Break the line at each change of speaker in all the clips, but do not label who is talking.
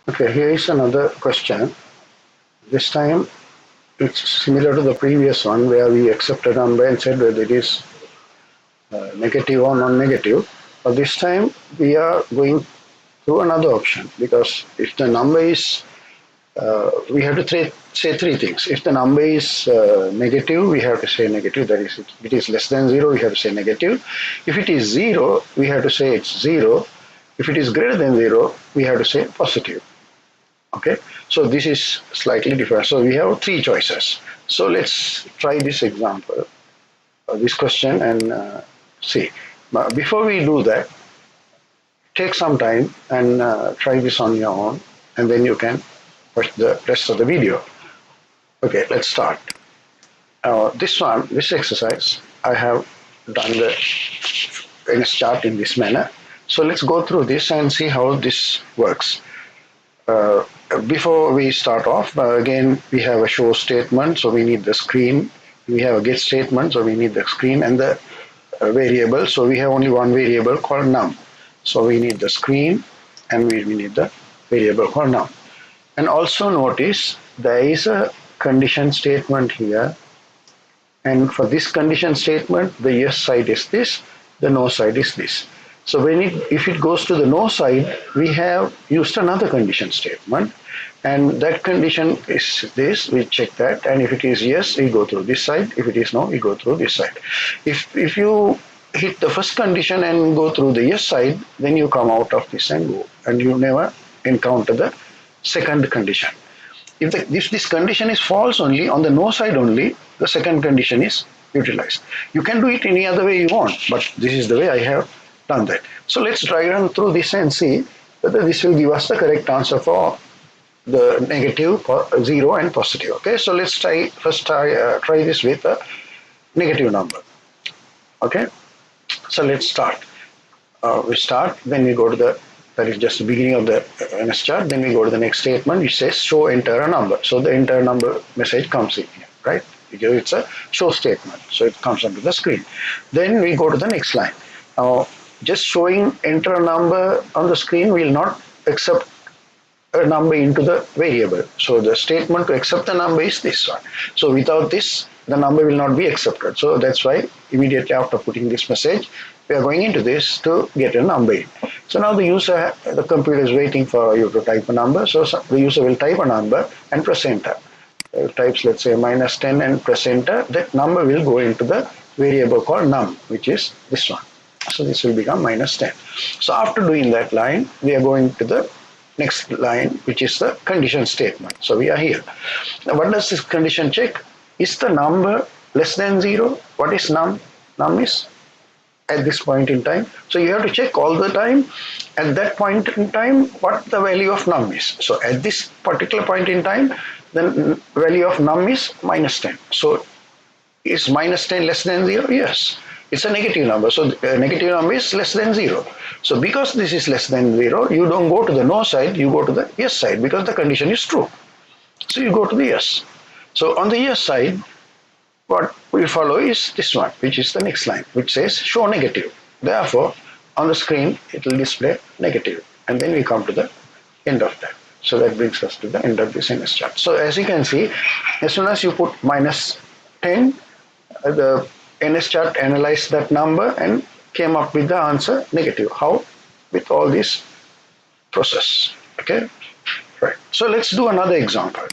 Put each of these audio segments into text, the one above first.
Okay, here is another question. This time it's similar to the previous one where we accepted a number and said whether it is negative or non-negative. But this time we are going through another option because if the number is, we have to say three things. If the number is negative, we have to say negative. That is, if it is less than zero, we have to say negative. If it is zero, we have to say it's zero. If it is greater than zero, we have to say positive. Okay, so this is slightly different. So we have three choices. So let's try this example, this question, and see. But before we do that, take some time and try this on your own, and then you can watch the rest of the video. Okay, let's start. This exercise, I have done the NS chart in this manner. So let's go through this and see how this works. Before we start off, again, we have a show statement, so we need the screen. We have a get statement, so we need the screen and the variable. So we have only one variable called num. So we need the screen and we need the variable called num. And also notice there is a condition statement here. And for this condition statement, the yes side is this, the no side is this. So if it goes to the no side, we have used another condition statement, and that condition is this. We check that, and if it is yes, we go through this side. If it is no, we go through this side. If you hit the first condition and go through the yes side, then you come out of this and go, and you never encounter the second condition. If this condition is false only, on the no side only, the second condition is utilized. You can do it any other way you want, but this is the way I have done that. So let's try run through this and see whether this will give us the correct answer for the negative, zero and positive. Okay, so let's try this with a negative number. Okay, so let's start. We start, then we go to that is just the beginning of the NS chart, then we go to the next statement which says show enter a number. So the enter number message comes in here, right? Because it's a show statement, so it comes onto the screen. Then we go to the next line. Now, just showing enter a number on the screen will not accept a number into the variable. So the statement to accept the number is this one. So without this, the number will not be accepted. So that's why immediately after putting this message, we are going into this to get a number in. So now the computer is waiting for you to type a number. So the user will type a number and press enter. Types, let's say, -10 and press enter. That number will go into the variable called num, which is this one. So this will become -10. So after doing that line, we are going to the next line, which is the condition statement. So we are here. Now what does this condition check? Is the number less than 0? What is num? Num is at this point in time. So you have to check all the time at that point in time what the value of num is. So at this particular point in time, the value of num is -10. So is -10 less than 0? Yes. It's a negative number, so a negative number is less than 0. So because this is less than 0, you don't go to the no side, you go to the yes side because the condition is true. So you go to the yes. So on the yes side, what will follow is this one, which is the next line, which says show negative. Therefore, on the screen, it will display negative. And then we come to the end of that. So that brings us to the end of this NS chart. So as you can see, as soon as you put -10, the NS chart analyzed that number and came up with the answer negative. How? With all this process. Okay, right. So let's do another example.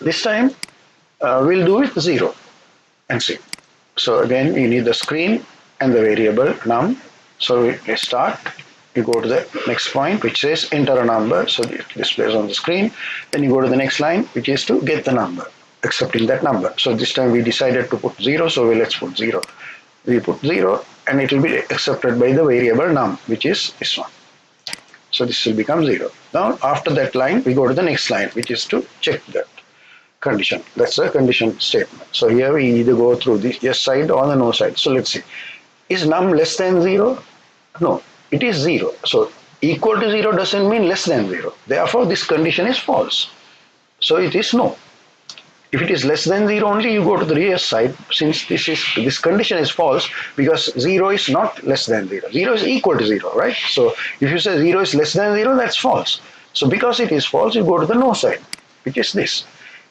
This time we'll do with 0 and see. So again, you need the screen and the variable num. So we start. You go to the next point, which says enter a number. So it displays on the screen. Then you go to the next line, which is to get the number, accepting that number. So this time we decided to put 0, so let's put 0. We put 0 and it will be accepted by the variable num, which is this one. So this will become 0. Now after that line, we go to the next line, which is to check that condition. That's a condition statement. So here we either go through the yes side or the no side. So let's see. Is num less than 0? No, it is 0. So equal to 0 doesn't mean less than 0. Therefore, this condition is false. So it is no. If it is less than 0 only, you go to the yes side, since this condition is false, because 0 is not less than 0. 0 is equal to 0, right? So if you say 0 is less than 0, that's false. So because it is false, you go to the no side, which is this.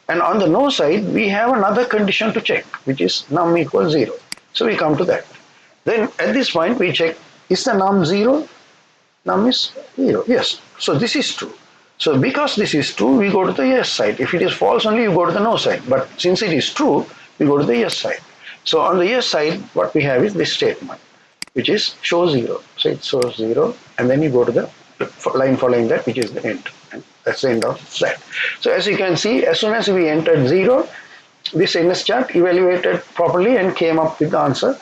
And on the no side, we have another condition to check, which is num equals 0. So we come to that. Then at this point, we check, is the num 0? Num is 0. Yes. So this is true. So because this is true, we go to the yes side. If it is false only, you go to the no side. But since it is true, we go to the yes side. So on the yes side, what we have is this statement, which is show 0. So it shows 0, and then you go to the line following that, which is the end. And that's the end of that. So as you can see, as soon as we entered 0, this NS chart evaluated properly and came up with the answer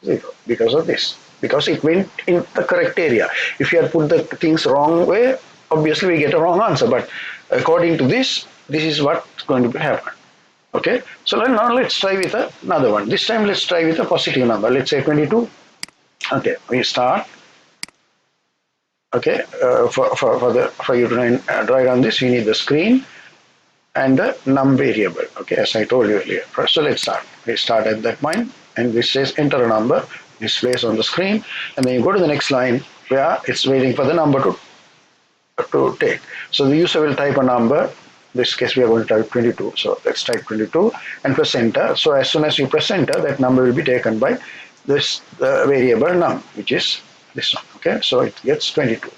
0 because of this. Because it went in the correct area. If you had put the things wrong way, obviously we get a wrong answer. But according to this is what's going to happen. Okay, so now let's try with another one. This time let's try with a positive number. Let's say 22. Okay, we start. Okay, for you to write on this, you need the screen and the num variable. Okay, as I told you earlier. So let's start. We start at that point, and this says enter a number. Displays on the screen, and then you go to the next line where it's waiting for the number to take. So the user will type a number. In this case, we are going to type 22. So let's type 22 and press enter. So as soon as you press enter, that number will be taken by this variable num, which is this one. Okay, so it gets 22.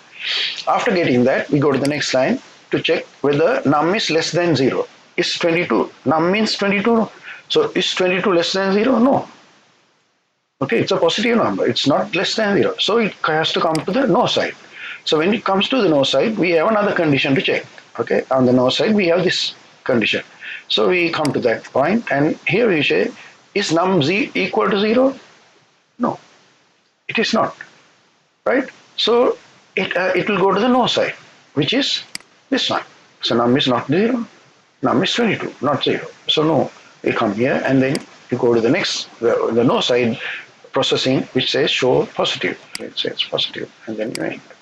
After getting that, we go to the next line to check whether num is less than 0. Is 22 num means 22? So is 22 less than 0? No. Okay, it's a positive number. It's not less than 0. So it has to come to the no side. So when it comes to the no side, we have another condition to check. Okay, on the no side, we have this condition. So we come to that point, and here we say, is num equal to 0? No, it is not. Right? So it will go to the no side, which is this one. So num is not 0. Num is 22, not 0. So no, we come here, and then you go to the next, the no side processing, which says show positive. So it says positive, and then you enter.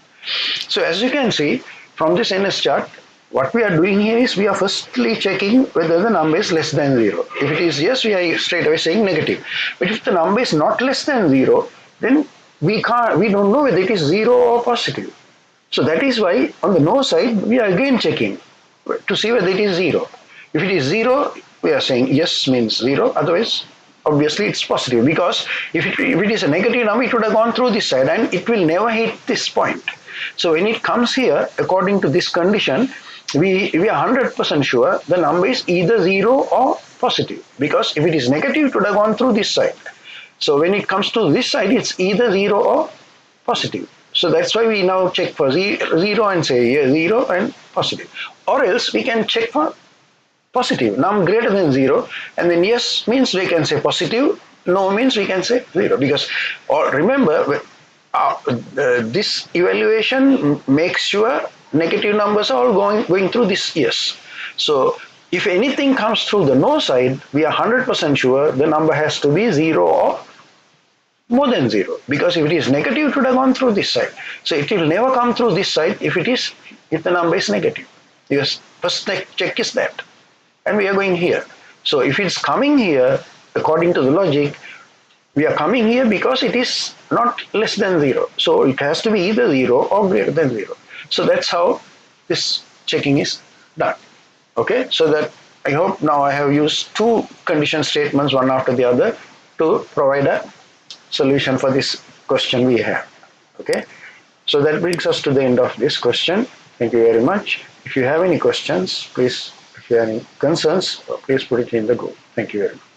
So as you can see from this NS chart, what we are doing here is we are firstly checking whether the number is less than 0. If it is yes, we are straight away saying negative. But if the number is not less than 0, then we don't know whether it is 0 or positive. So that is why on the no side, we are again checking to see whether it is 0. If it is 0, we are saying yes means 0, otherwise obviously it's positive, because if it is a negative number, it would have gone through this side and it will never hit this point. So when it comes here, according to this condition, we are 100% sure the number is either 0 or positive, because if it is negative, it would have gone through this side. So when it comes to this side, it's either 0 or positive. So that's why we now check for 0 and say 0 and positive. Or else we can check for positive, num greater than 0, and then yes means we can say positive, no means we can say 0. Because remember, this evaluation makes sure negative numbers are all going through this yes. So if anything comes through the no side, we are 100% sure the number has to be 0 or more than 0, because if it is negative, it would have gone through this side. So it will never come through this side if the number is negative. Because first check is that. And we are going here. So if it's coming here, according to the logic, we are coming here because it is not less than 0. So it has to be either 0 or greater than 0. So that's how this checking is done. Okay, so that I hope now I have used two condition statements one after the other to provide a solution for this question we have. Okay, so that brings us to the end of this question. Thank you very much. If you have any questions, please. If you have any concerns, please put it in the group. Thank you very much.